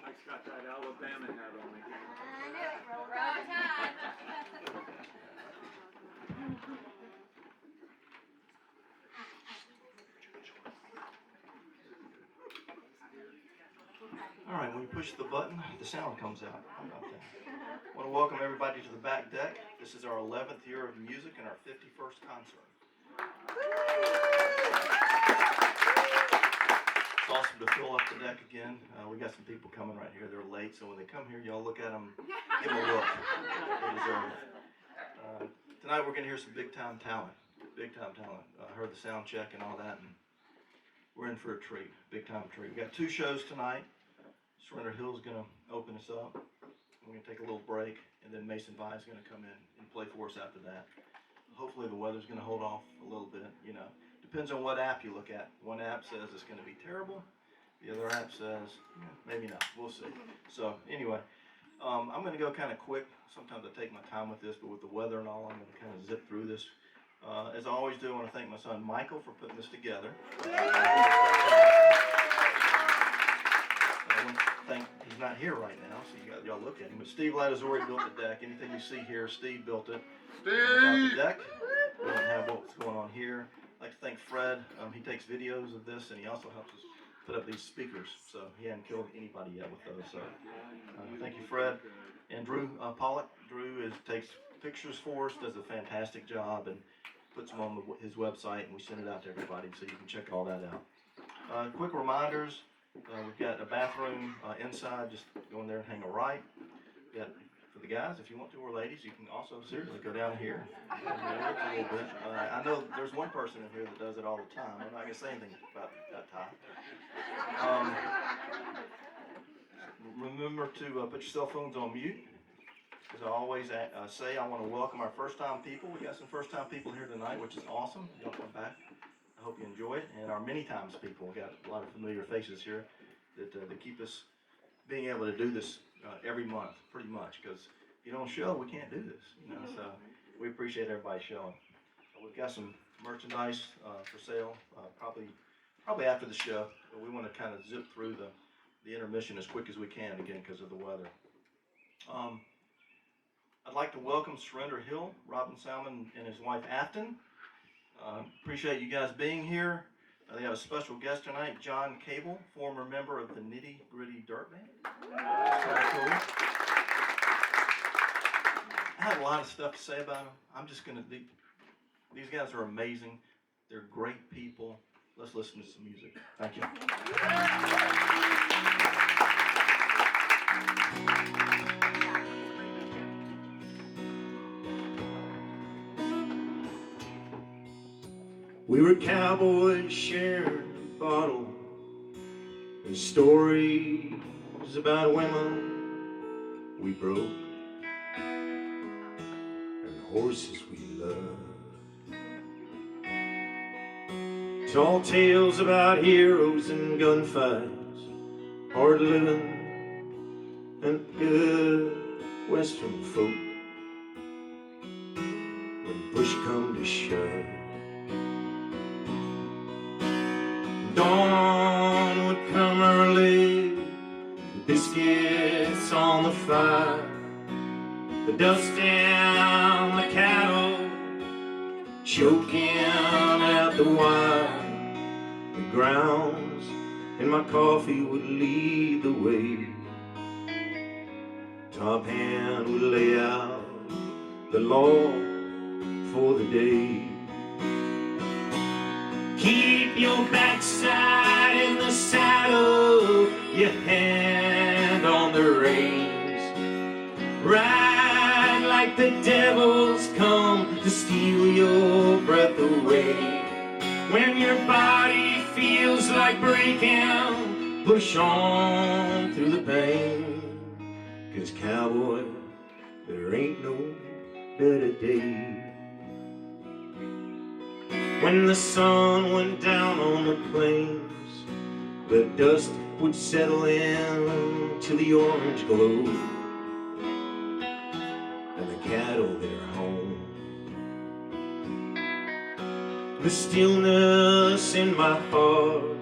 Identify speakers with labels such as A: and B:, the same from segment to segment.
A: Mike's got that Alabama hat on again.
B: I knew it. Roll Tide.
C: All right, when you push the button, the sound comes out. How about that? I want to welcome everybody to the back deck. This is our 11th year of music and our 51st concert. It's awesome to fill up the deck again. We got some people coming right here. They're late, so when they come here, y'all look at them, give them a look. They deserve it. Tonight we're going to hear some big-time talent. Big-time talent. I heard the sound check and all that, and we're in for a treat. Big-time treat. We got 2 shows tonight. Surrender Hill's going to open us up. We're going to take a little break, and then Mason Vi is going to come in and play for us after that. Hopefully the weather's going to hold off a little bit, you know. Depends on what app you look at. One app says it's going to be terrible. The other app says, maybe not. We'll see. So anyway, I'm going to go kind of quick. Sometimes I take my time with this, but with the weather and all, I'm going to kind of zip through this. As I always do, I want to thank my son Michael for putting this together. He's not here right now, so y'all look at him. But Steve Latazori built the deck. Anything you see here, Steve built it. About the deck. We don't have what's going on here. I'd like to thank Fred. He takes videos of this, and he also helps us put up these speakers. So he hadn't killed anybody yet with those. So thank you, Fred. And Drew Pollock. Drew takes pictures for us, does a fantastic job, and puts them on his website, and we send it out to everybody, so you can check all that out. Quick reminders. We've got a bathroom inside. Just go in there and hang a right. We've got, for the guys, if you want to, or ladies, you can also seriously go down here. A little bit. I know there's one person in here that does it all the time. I'm not going to say anything about that time. Remember to put your cell phones on mute. As I always say, I want to welcome our first-time people. We got some first-time people here tonight, which is awesome. Y'all come back. I hope you enjoy it. And our many times people. We got a lot of familiar faces here that keep us being able to do this every month, pretty much. Because if you don't show, we can't do this. You know, so we appreciate everybody showing. We've got some merchandise for sale, probably after the show. But we want to kind of zip through the intermission as quick as we can, again, because of the weather. I'd like to welcome Surrender Hill, Robin Salmon and his wife Afton. Appreciate you guys being here. They have a special guest tonight, John Cable, former member of the Nitty Gritty Dirt Band. That's kind of cool. I have a lot of stuff to say about them. I'm just going to, these guys are amazing. They're great people. Let's listen to some music. Thank you.
D: We were cowboys sharing a bottle and stories about women we broke and horses we loved. Tall tales about heroes and gunfights, hard living and good western folk. When push come to shove, dawn would come early, the biscuits on the fire, the dust and the cattle choking at the wire. The grounds and my coffee would lead the way. Top hand would lay out the law for the day. Keep your backside in the saddle, your hand on the reins. Ride like the devil's come to steal your breath away. like breaking, push on through the pain. 'Cause cowboy, there ain't no better day. When the sun went down on the plains, the dust would settle in to the orange glow, and the cattle they're home. The stillness in my heart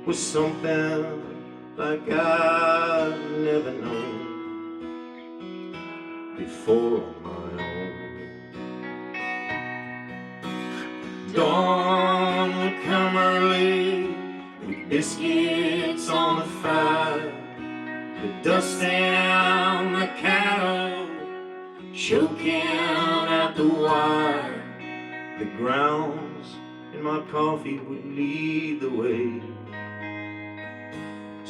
D: was something like I'd never known before on my own. Dawn would come early with biscuits on the fire, the dust and the cattle choking at the wire. The grounds in my coffee would lead the way.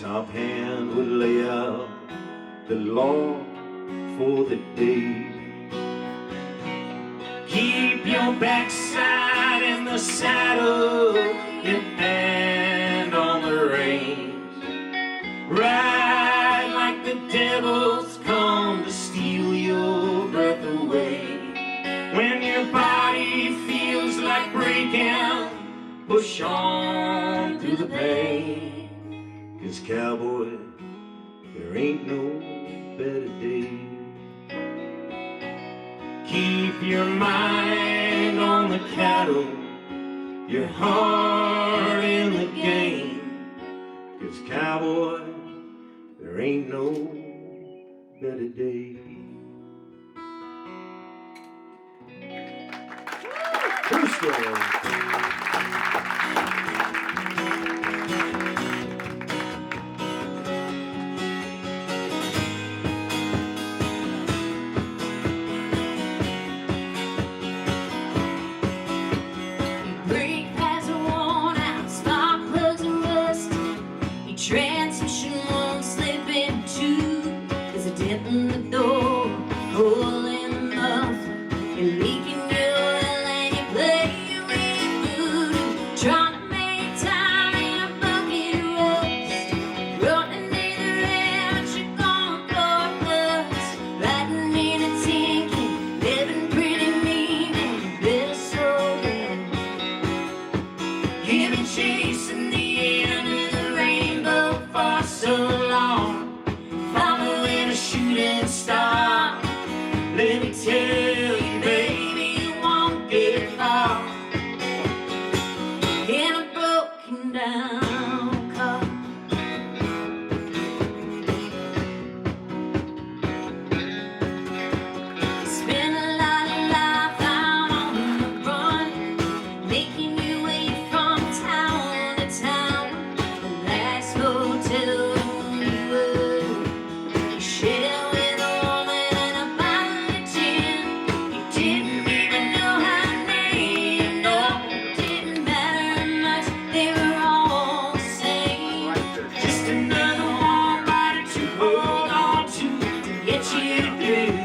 D: Top hand would lay out the law for the day. Keep your backside in the saddle, your hand on the reins. Ride like the devil's come to steal your breath away. When your body feels like breaking, push on through the pain. 'Cause cowboy, there ain't no better day. Keep your mind on the cattle, your heart in the game. 'Cause cowboy, there ain't no better day. True story.
B: Transmission won't slip in two. There's a dent in the door, hole in the muffler. You're leaking your oil and you play with voodoo. Trying to make time in a bucket of rust. Running in the air, but you're gonna blow a bus. Riding in a tin can, living pretty mean, and you better slow down. You've been chasing the end of the rainbow for so long, following a shooting star. Let me tell you, baby, you won't get far in a broken down car. Spend a lot of life out on the run, making your way from town to town. The last hotel you were, you shared with a woman and a bottle of gin. You didn't even know her name, no, it didn't matter much, they were all the same. Just another warm body to hold on to get you through.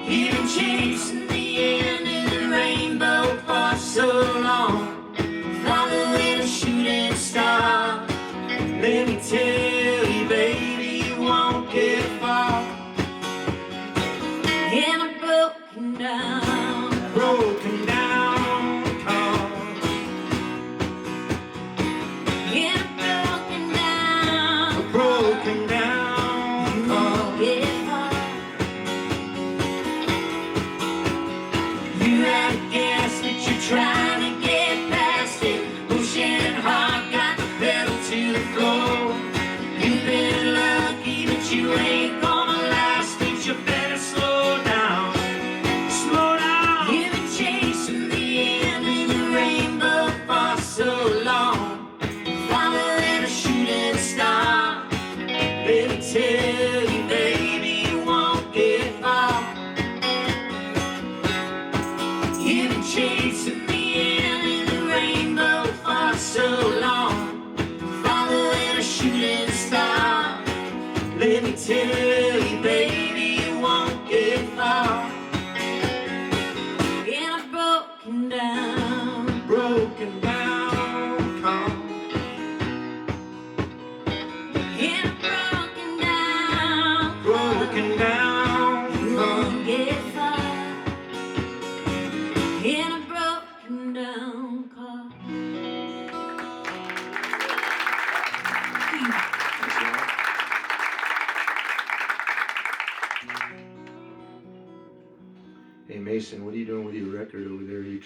B: You've been chasing the end of the rainbow for so long, following a shooting star. Let me tell you, baby, you won't get far in a broken down car. In a broken down car. Get far. You had a guess that you're trying to get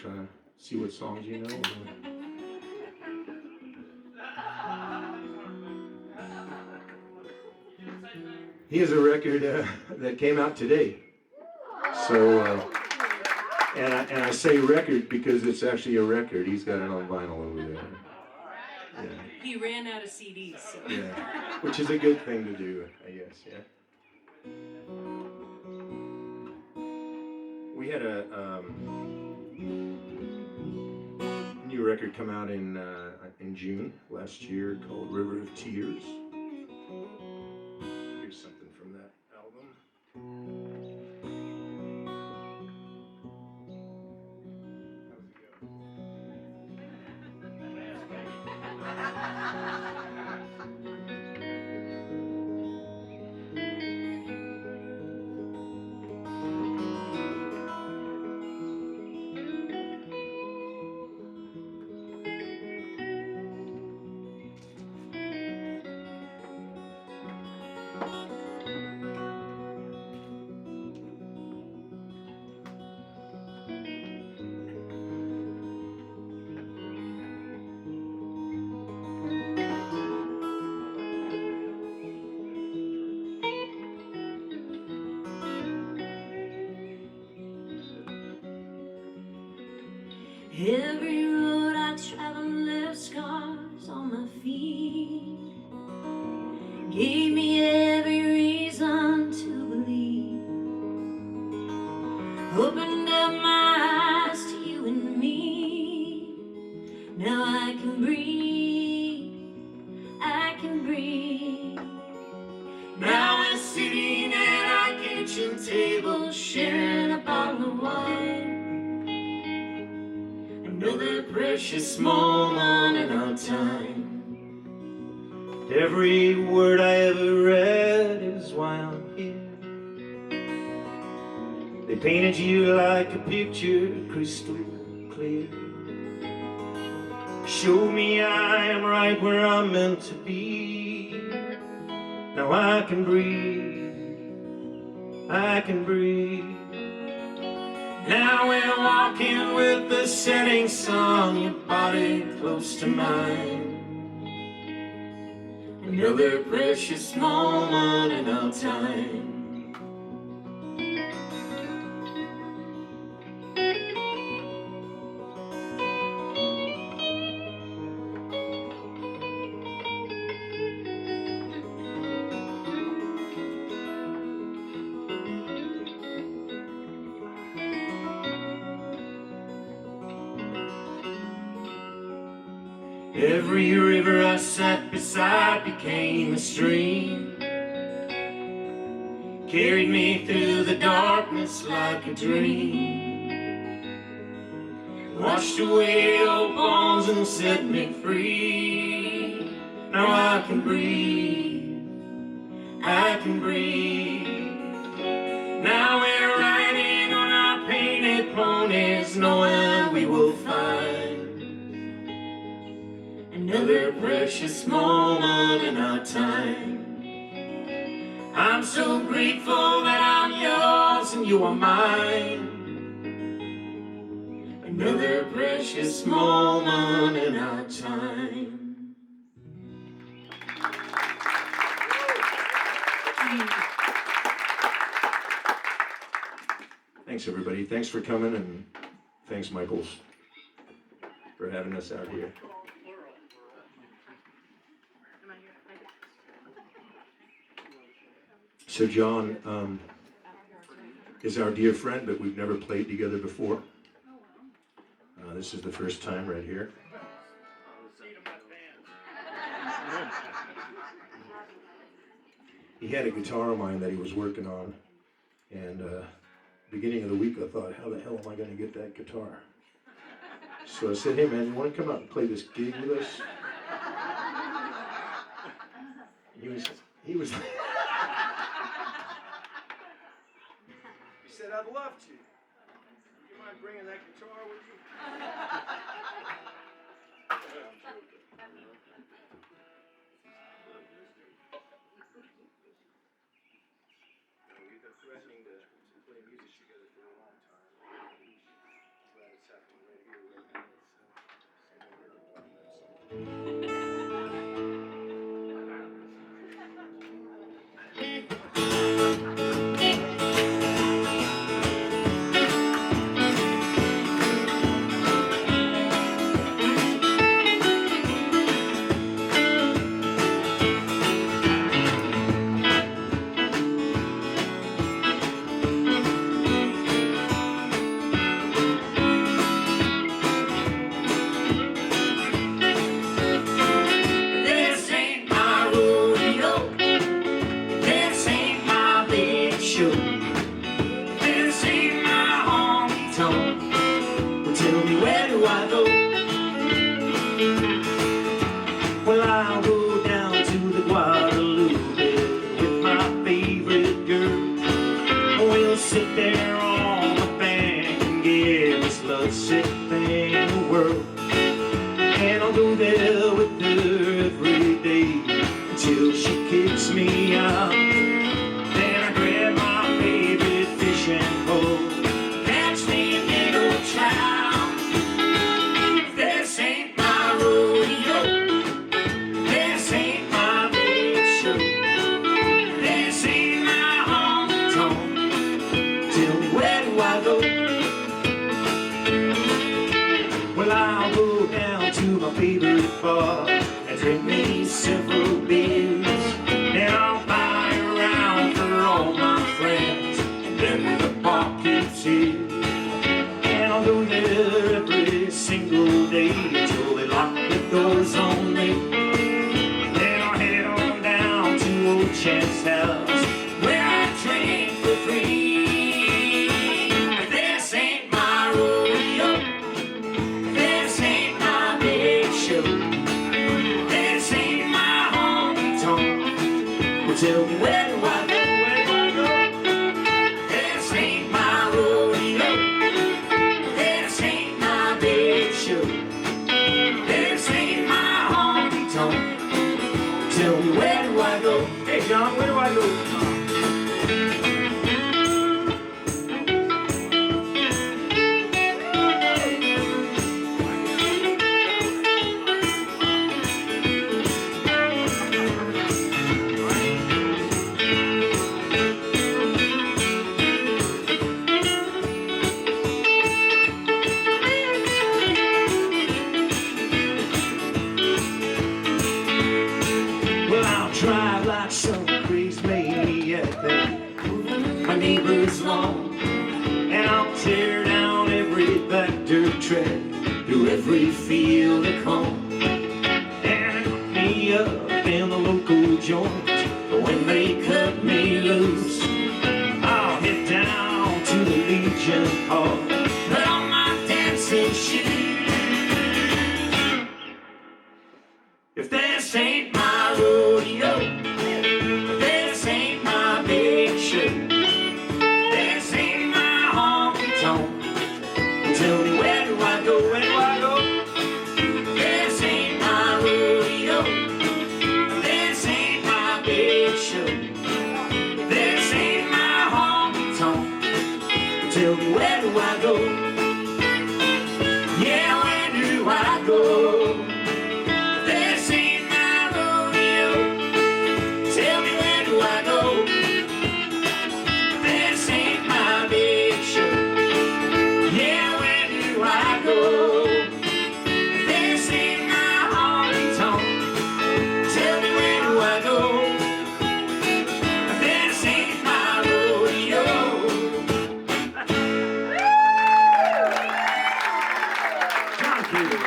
D: trying to see what songs you know. He has a record that came out today. So, and I say record because it's actually a record. He's got it on vinyl over there. Yeah.
E: He ran out of CDs. So.
D: Yeah, which is a good thing to do, I guess. Yeah. We had a new record come out in June last year called River of Tears. Here's something from that album. How's it go?
B: Every road I travel left scars on my feet. Gave me every reason to believe. Opened up my eyes to you and me. Now I can breathe, I can breathe. Now we're sitting at our kitchen table, sharing a bottle of wine. Another precious moment in our time.
D: Every word I ever read is why I'm here. They painted you like a picture, crystal clear. Show me I am right where I'm meant to be. Now I can breathe, I can breathe. Now we're walking with the setting sun, your body close to mine. Another precious moment in our time. Every river I sat beside became a stream. Carried me through the darkness like a dream. Washed away old bones and set me free. Now I can breathe, I can breathe. Now we're riding on our painted ponies, knowing we will find another precious moment in our time. I'm so grateful that I'm yours and you are mine. Another precious moment in our time. Thanks everybody. Thanks for coming, and thanks Michaels for having us out here. So John is our dear friend, but we've never played together before. This is the first time right here. He had a guitar of mine that he was working on, and beginning of the week I thought, how the hell am I going to get that guitar? So I said, hey man, you want to come out and play this gig with us? He was like, he said, I'd love to. You mind bringing that guitar with you? We've been threatening to play music together for a long time. Glad it's happening right This ain't my rodeo. This ain't my big show. This ain't my honky tonk. Well, tell me, where do I go? Well, I'll go down to the Guadalupe with my favorite girl. We'll sit there on the bank and give this lovesick thing a whirl. And I'll go there with her every day until she kicks me out. Then I grab my favorite fishing pole, catch me a big old trout. This ain't my rodeo. This ain't my big show. This ain't my honky tonk. Tell me, where do I go? Well, I'll go down to my favorite bar and drink me several beers. And I'll buy a round for all my friends, and then the bar keeps here. And I'll go there every single day until they lock the doors on me. Then I'll head on down to old Chad's house where I drink for free. This ain't my rodeo. This ain't my big show. This ain't my honky tonk. Well, tell me, where do I go? Where do I go? This ain't my rodeo. This ain't my big show. This ain't my honky tonk. Tell me, where do I go? Hey, John, where do I go? Well, I'll drive like some crazy maniac that my neighbor's lawn, and I'll tear down every back dirt track through every field of corn, and hook me up in the local joint. But when they cut me loose, I'll head down to the Legion Hall, put on my dancing shoes. If this ain't my rodeo, this ain't my big show, this ain't my honky tonk. Tell me, where do I go? Where do I go? This ain't my rodeo. This ain't my big show. This ain't my honky tonk. Tell me, where do I go? Yeah, where do I go? This ain't my rodeo. Tell me, where do I go? This ain't my big show. Yeah, where do I go? This ain't my honky tonk. Tell me, where do I go? This ain't my rodeo. Thank you.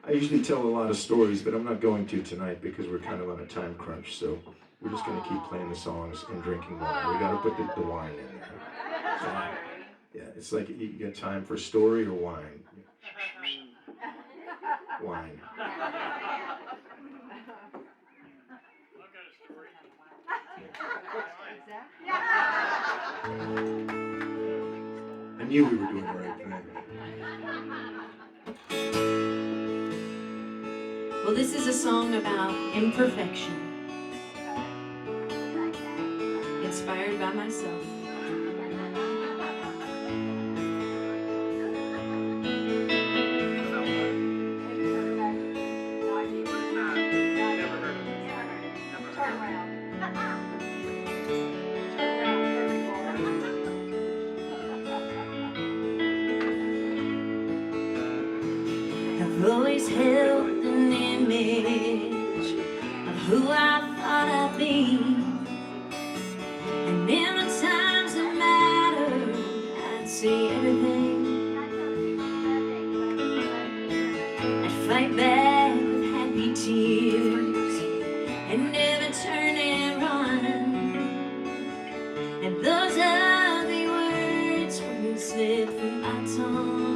F: I usually tell a lot of stories, but I'm not going to tonight because we're kind of on a time crunch, so we're just going to keep playing the songs and drinking wine. We got to put the wine in there. So, yeah, it's like you got time for story or wine? Wine. I knew we were doing the right thing.
E: Well, this is a song about imperfection, inspired by myself.
B: image of who I thought I'd be. And in the times that matter, I'd say everything. I'd fight back with happy tears and never turn and run. And those ugly words wouldn't slip from my tongue.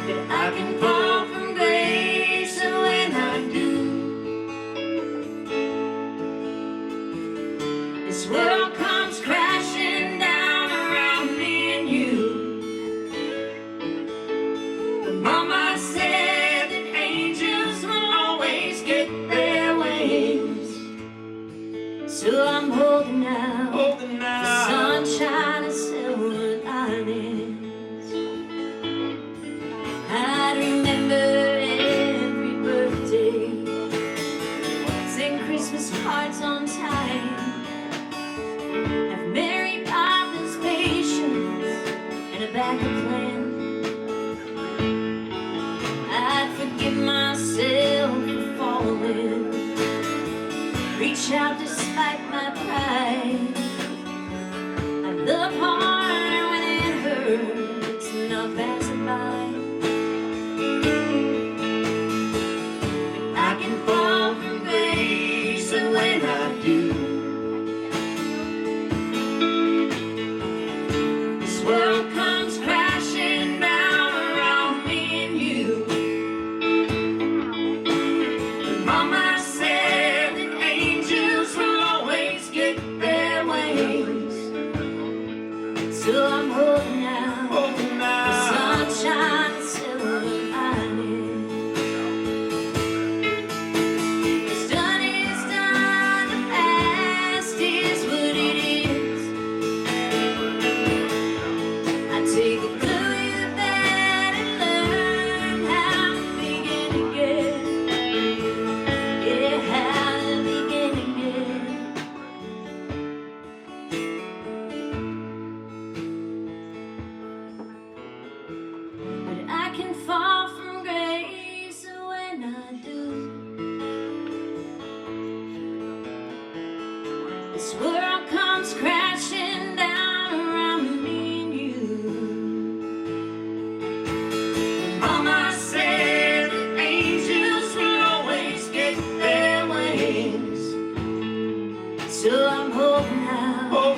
B: But I can fall from grace, and when I do, this world comes crashing down around me and you. But Mama said that angels will always get their wings. So I'm holding out for sunshine and silver linings. I'd remember every birthday, sing Christmas cards on time, have Mary Poppins patience and a backup plan. I'd forgive myself for falling, reach out despite my pride. I love hard when it hurts, and I'll pass it by. But I can fall from grace, and when I do, this world comes crashing down around me and you. But Mama said that angels will always get their wings. So I'm holding out for sunshine and silver linings. What's done is done, the past is what it is. I take the good with the bad and learn how to begin again. Yeah, how to begin again. But I can fall from grace, and when I do, this world comes crashing down around me and you. Mama said that angels will always get their wings. So I'm holding out for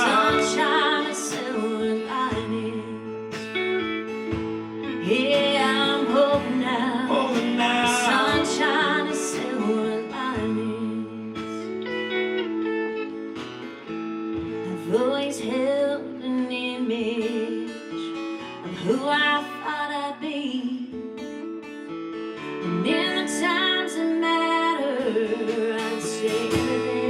B: sunshine and silver linings. Yeah, I'm holding out for sunshine and silver linings. I've always held an image of who I thought I'd be. And in the times that matter, I'd say everything.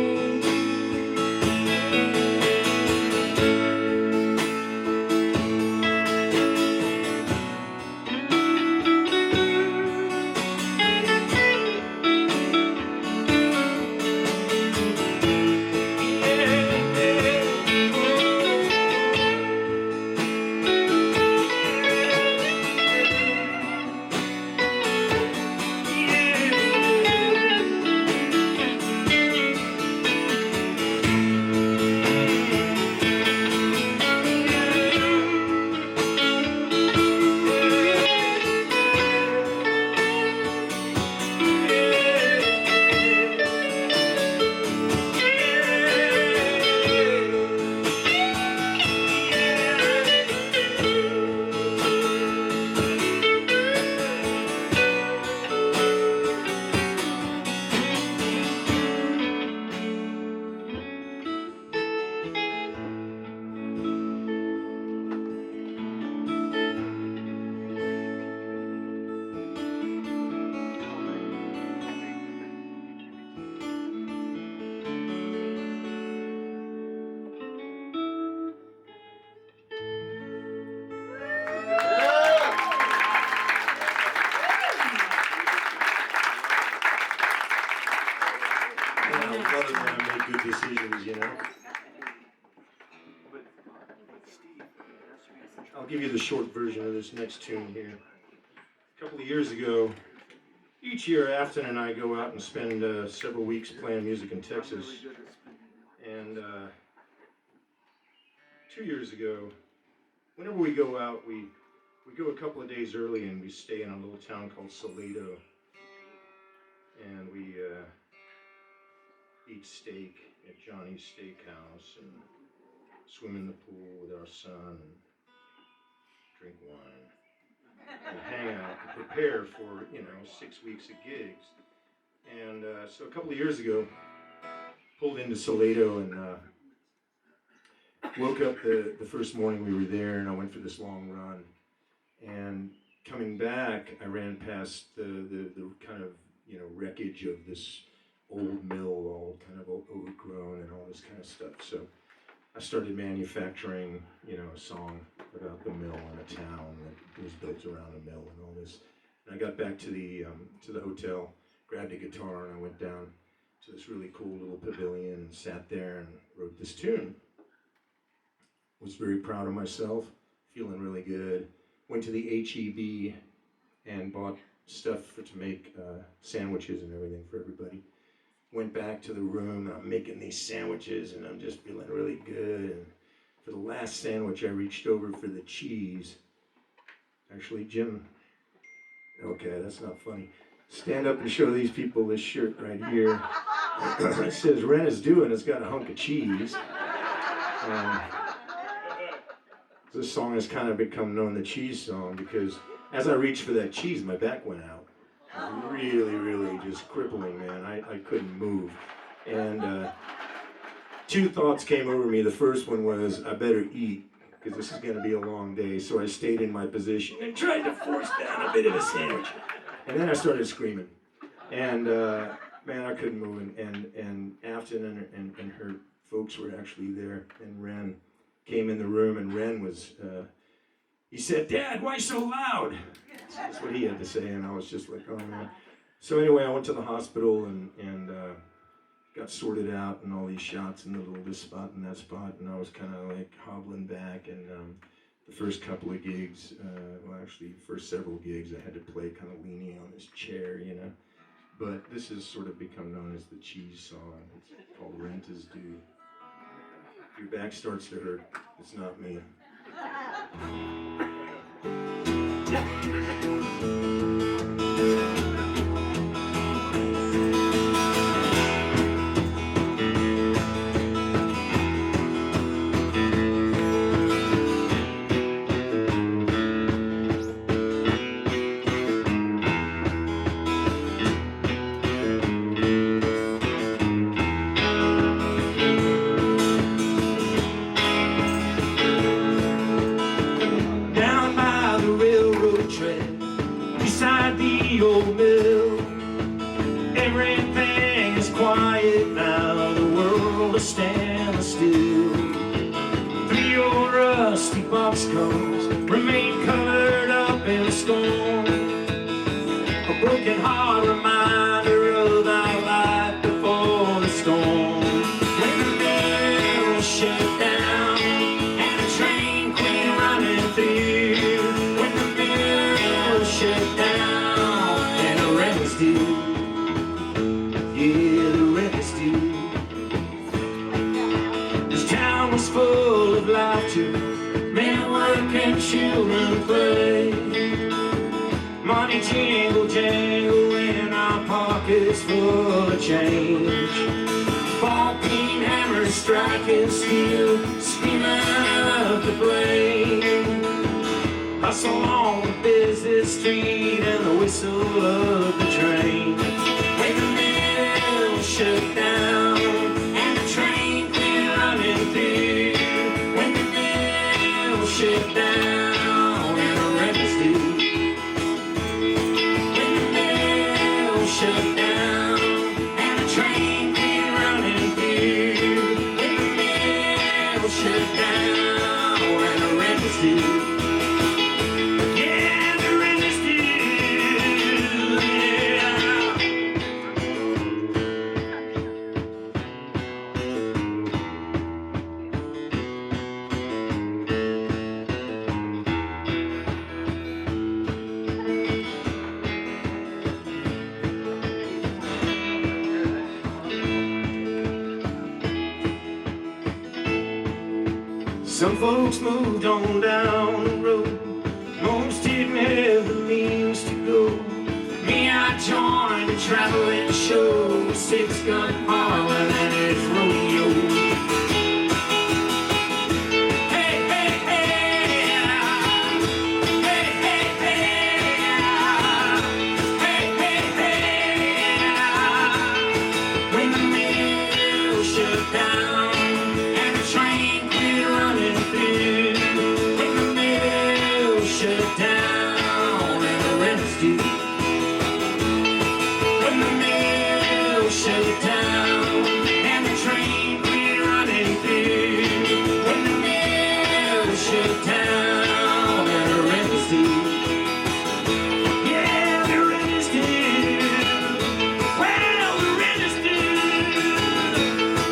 F: Brother and I make good decisions, you know. I'll give you the short version of this next tune here. couple of years ago, each year Afton and I go out and spend several weeks playing music in Texas. And 2 years ago, whenever we go out, we go a couple of days early and we stay in a little town called Salado. And we eat steak at Johnny's Steakhouse and swim in the pool with our son and drink wine and hang out and prepare for, 6 weeks of gigs. And so a couple of years ago, pulled into Salado and woke up the first morning we were there, and I went for this long run. And coming back, I ran past the kind of, wreckage of this old mill, all kind of overgrown and all this kind of stuff. So I started manufacturing, a song about the mill in a town that was built around a mill and all this. And I got back to the hotel, grabbed a guitar, and I went down to this really cool little pavilion and sat there and wrote this tune. Was very proud of myself, feeling really good. Went to the H-E-B and bought stuff to make sandwiches and everything for everybody. Went back to the room and I'm making these sandwiches and I'm just feeling really good. And for the last sandwich, I reached over for the cheese. Actually, Jim, okay, that's not funny. Stand up and show these people this shirt right here. It says rent is due and it's got a hunk of cheese. This song has kind of become known the cheese song because as I reached for that cheese, my back went out. Really, really just crippling, man. I couldn't move. And two thoughts came over me. The first one was, I better eat because this is going to be a long day. So I stayed in my position and tried to force down a bit of a sandwich. And then I started screaming. And man, I couldn't move. And Afton and her folks were actually there. And Ren came in the room, and Ren was, he said, "Dad, why so loud?" That's what he had to say, and I was just like, oh man. So anyway, I went to the hospital and got sorted out and all these shots in the little this spot and that spot, and I was kind of like hobbling back, and the first couple of gigs, first several gigs, I had to play kind of leaning on this chair, But this has sort of become known as the cheese song. It's called Rent is Due. If your back starts to hurt, it's not me. Beside the old mill, everything is quiet now. The world is standing still. 3 old rusty boxcars remain covered up in stone. A broken heart reminder of our life before the storm. When the mill shut down and the train quit running through. When the mill shut down and the rent was due. Yeah, the rent was due. This town was full of laughter, men work and children play. Money jingle jangle in our pockets full of change. Ball peen hammers striking steel, screaming up the blade. Hustle on the busy street and the whistle of the train. When the mill shut down and the train quit running through. When the mill shut down and the rent was due. When the mill shut down and the train quit running through. When the mill shut down and the rent was due.
D: Some folks moved on down the road, most didn't have the means to go. Me, I joined a traveling show, 6-gun Harlan and his rodeo. Hey, hey, hey, hey, hey, hey, hey, hey, when the mill shut down and the train quit running through, when the mill shut down and the rent's due. Shut down and the train quit running through. When the mill shut down and the rent is due. Yeah, the rent is due. Well, the rent is due.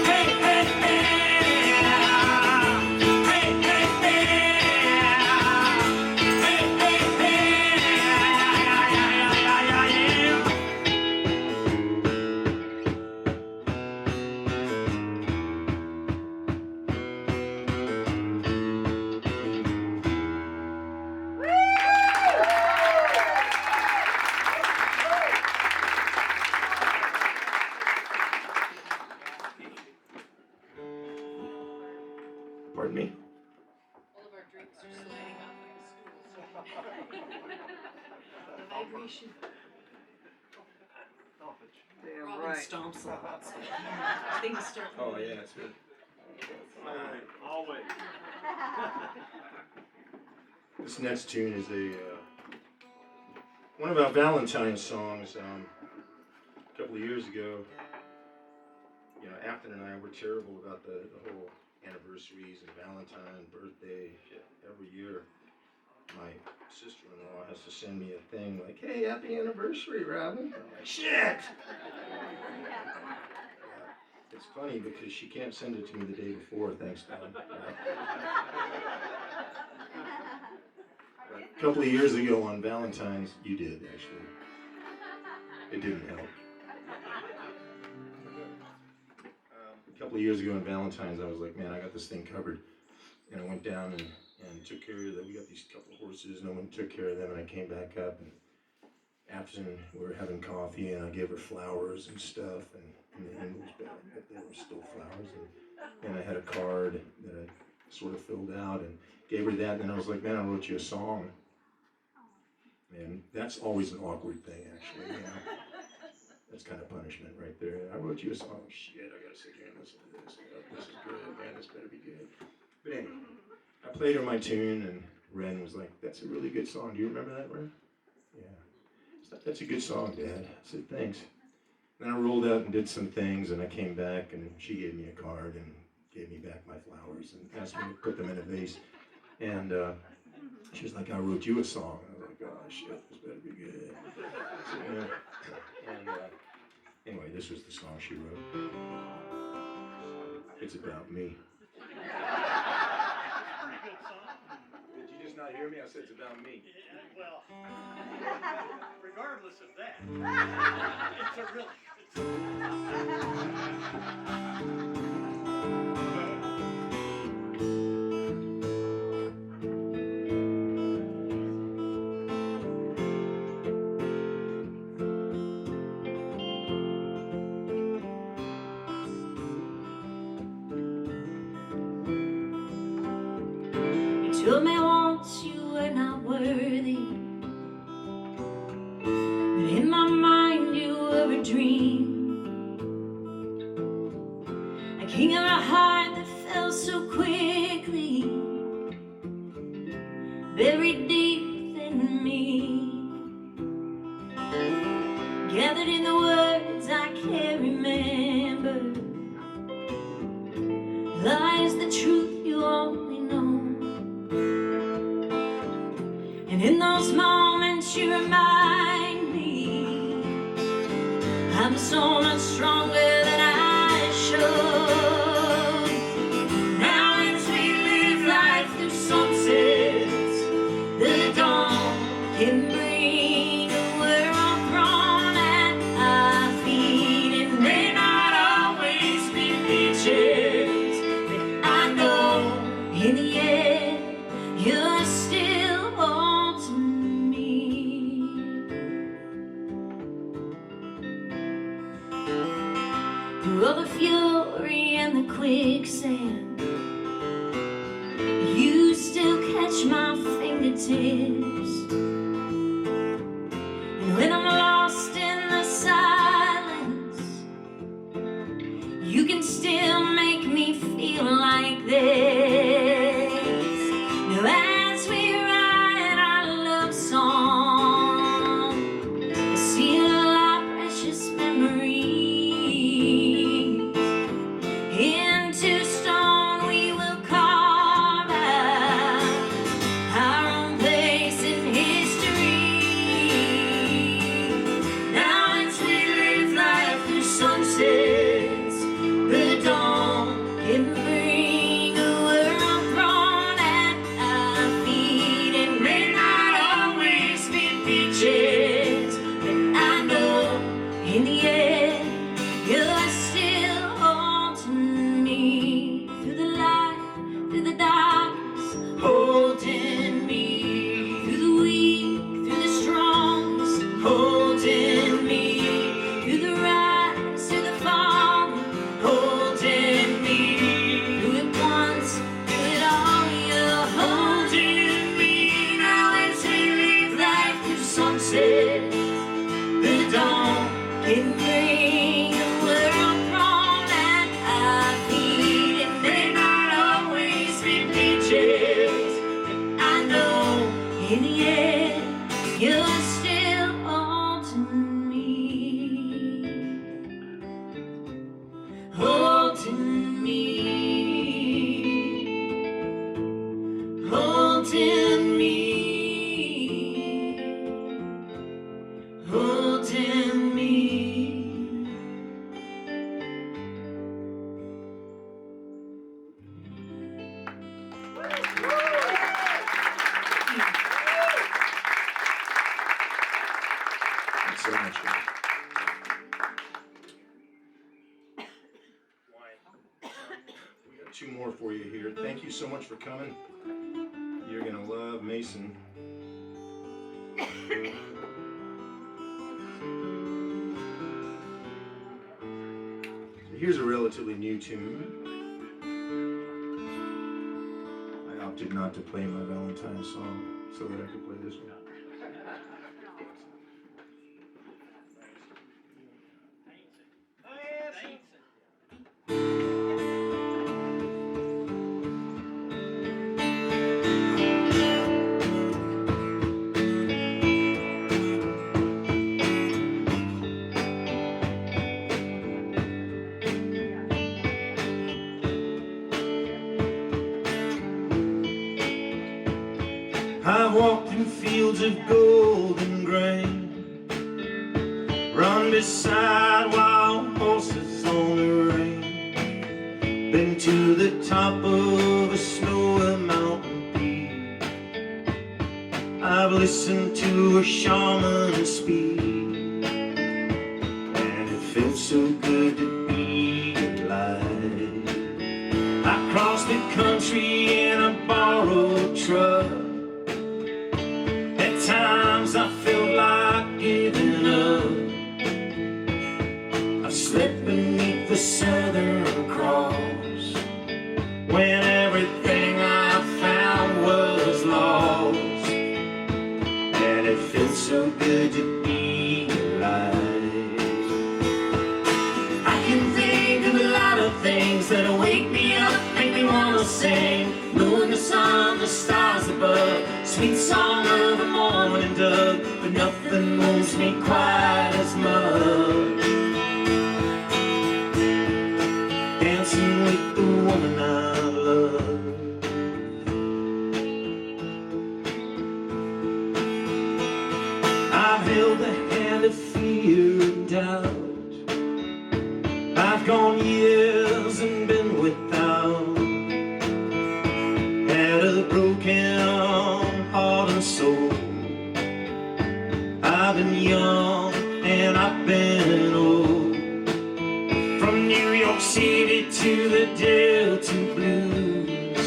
D: Hey, hey, hey, hey, hey, hey, hey, hey,
F: Pardon me?
E: All of our drinks are sliding off like stools. The vibration.
A: Damn
E: Robin
A: right.
E: stomps a lot, so things start.
F: Oh, yeah, it's good.
A: Always.
F: This next tune is one of our Valentine's songs. A couple of years ago, you know, Afton and I were terrible about the whole anniversaries and Valentine, birthday. Every year, my sister-in-law has to send me a thing like, "Hey, happy anniversary, Robin." I'm like, shit! Yeah. It's funny because she can't send it to me the day before, thanks to him. A couple of years ago on Valentine's, you did actually. It didn't help. A couple of years ago on Valentine's, I was like, man, I got this thing covered. And I went down and took care of them. We got these couple of horses, no one took care of them, and I came back up, and after we were having coffee, and I gave her flowers and stuff, and the end was bad, but there were still flowers, and I had a card that I sort of filled out and gave her that, and then I was like, man, I wrote you a song. And that's always an awkward thing, actually, you know. That's kind of punishment right there. I wrote you a song. Shit, I gotta sit here and listen to this. This is good, man, this better be good. But anyway, I played her my tune, and Ren was like, that's a really good song. Do you remember that, Ren? Yeah. That's a good song, Dad. I said, thanks. Then I rolled out and did some things, and I came back, and she gave me a card and gave me back my flowers and asked me to put them in a vase. And she was like, I wrote you a song. I was like, oh, shit, this better be good. So, yeah. And anyway, this was the song she wrote. It's about me. Did you just not hear me? I said it's about me.
G: Yeah, well, regardless of that, it's a really good
B: You told me once you were not worthy, but in my mind you were a dream, a king of a heart that fell so quickly, buried deep within me, gathered in the words I can't remember, lies the truth you only know. And in those moments you remind me I'm so much stronger than I should. Now as we live life through sunsets, the dawn can bring, we're all thrown at our feet. It may not always be beaches, but I know in the end, you're still haunting me. Through all the fury and the quicksand, you still catch my fingertips. And when I'm lost in the silence, you can still make me feel like this. Now as we write our love song, I seal our precious memories into stone. We will carve out our own place in history. Now as we live life through sunsets, the dawn can bring a world thrown at our feet. It may not always be peaches, but I know in the end you're still haunting me. Through the light, through the darkness, holding me. Through the weak, through the strongest, holding me. Through the rise, through the fall, holding me. Through it once, through it all, you're holding me. Now as we live life through sunsets, the dawn can bring a world thrown at our feet. It may not always be peaches, but I know in the end you're still haunting me. Haunting me. Haunting me. Haunting me.
F: Thanks so much, guys. We got two more for you here. Thank you so much for coming. You're gonna love Mason. Here's a relatively new tune. I opted not to play my Valentine's song so that I could play this one.
D: I've walked in fields of golden grain, run beside wild horses on the range, been to the top of a snowy mountain peak. I've listened to a shaman speak, and it feels so good to be alive. I crossed the country in a borrowed truck. At times I felt like giving up. I've slept beneath the Southern Cross when everything I found was lost. And it feels so good to be alive. I can think of a lot of things that'll wake me up, make me wanna sing. Knowing the sun, the stars above, sweet song of the morning dove, but nothing moves me quite as much. Dancing with the woman I love. I've held the hand of fear and doubt. I've gone years and been without. Had a broken heart and soul. I've been young and I've been old. From New York City to the Delta Blues,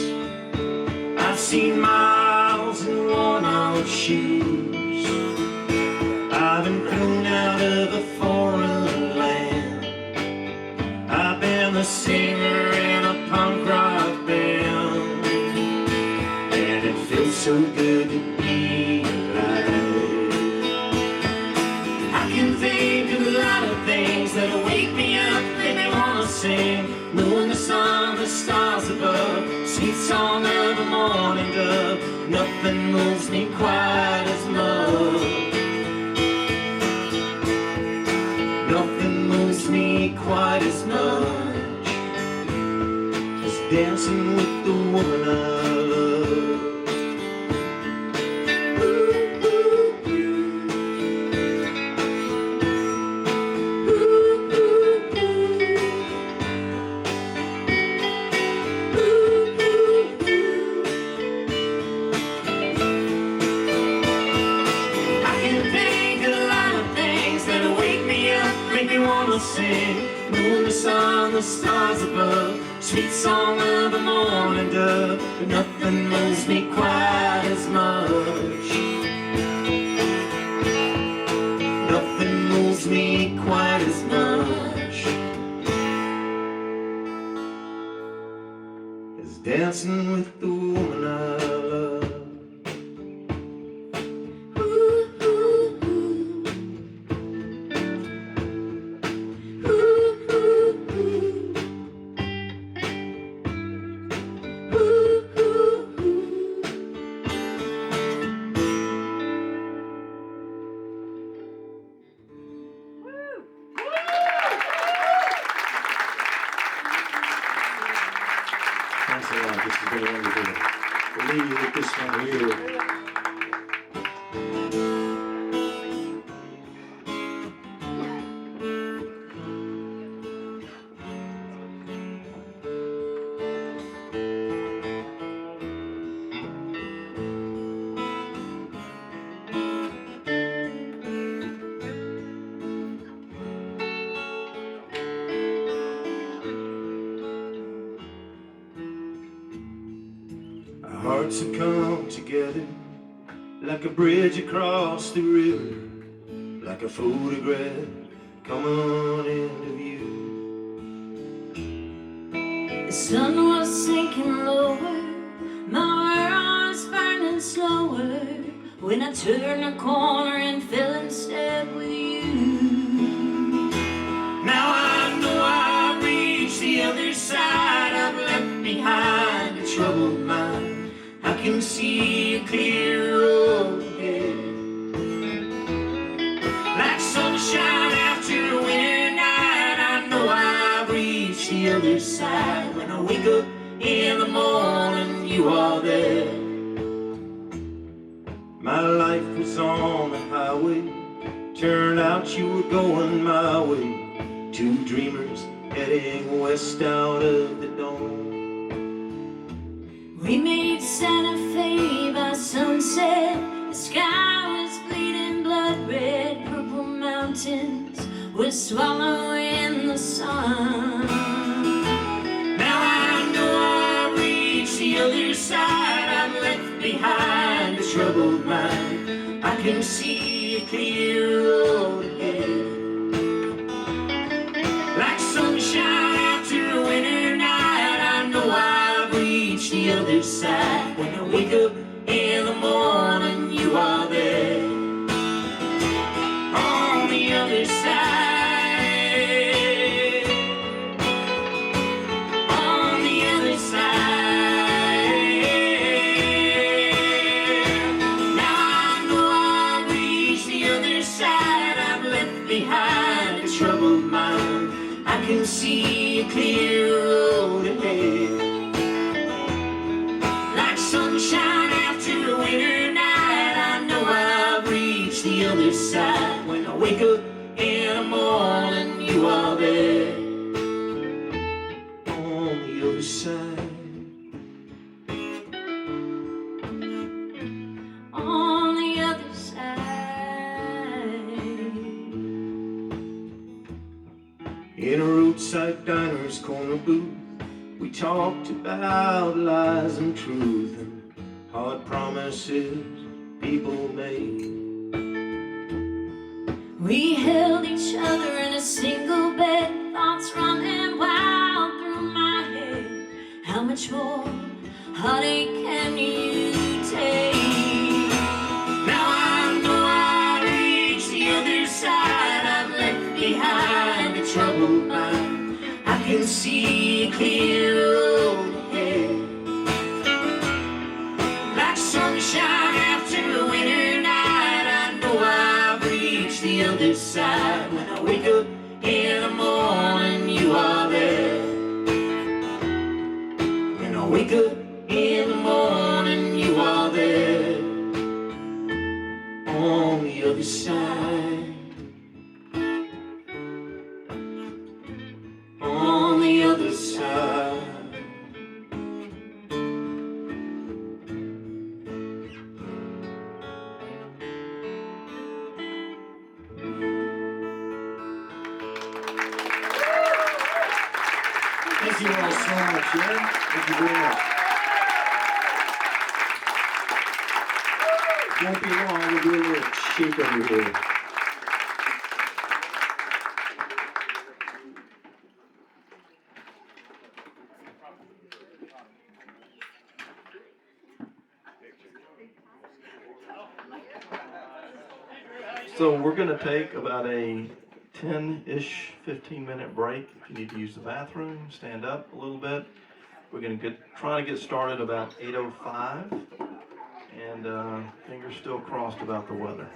D: nothing moves me quite as much. Nothing moves me quite as much as dancing with the woman I love. Sing, moon, the sun, the stars above, sweet song of the morning dove, but nothing moves me quite as much. Nothing moves me quite as much as dancing with the woman I love.
F: Thanks a lot. This has been wonderful. We'll leave you with this one here. Our hearts have come together like a bridge across the river, like a photograph coming into view.
B: The sun was sinking lower, my world was burning slower, when I turned a corner and fell in step with you.
D: Now I know I've reached the other side. I've left behind a troubled mind. I can see a clear road ahead, like sunshine after a winter night. I know I've reached the other side. When I wake up in the morning, you are there.
F: My life was on the highway, turned out you were going my way. Two dreamers heading west out of the dawn.
B: We made Santa Fe by sunset. The sky was bleeding blood red. Purple mountains were swallowing the sun.
D: Now I know I've reached the other side. I've left behind a troubled mind. I can see a clear road ahead, like sunshine after a winter night. I know I've reached the other side. When I wake up in the morning, you are there. On the other side. On the other side. Now I know I've reached the other side. I've left behind a troubled mind. I can see a clear road ahead, like sunshine after a winter night. I know I've reached the other side. When I wake up in the morning, you are there.
F: On the other side.
B: On the other side.
F: In a roadside diner's corner booth, we talked about lies and truth and hard promises people made.
B: We held each other in a single bed, thoughts running wild through my head. How much more heartache can you take?
D: Now I know I've reached the other side. I've left behind a troubled mind. I can see a clear road ahead, like sunshine I wake up in the morning, you are there on the other side. On the other side. Thank you all so much, yeah? Thank you very much. Won't be long, we'll do a little shake over here.
C: So we're gonna take about a 10-ish, 15-minute break. If you need to use the bathroom, stand up a little bit. We're gonna try to get started about 8:05, and fingers still crossed about the weather.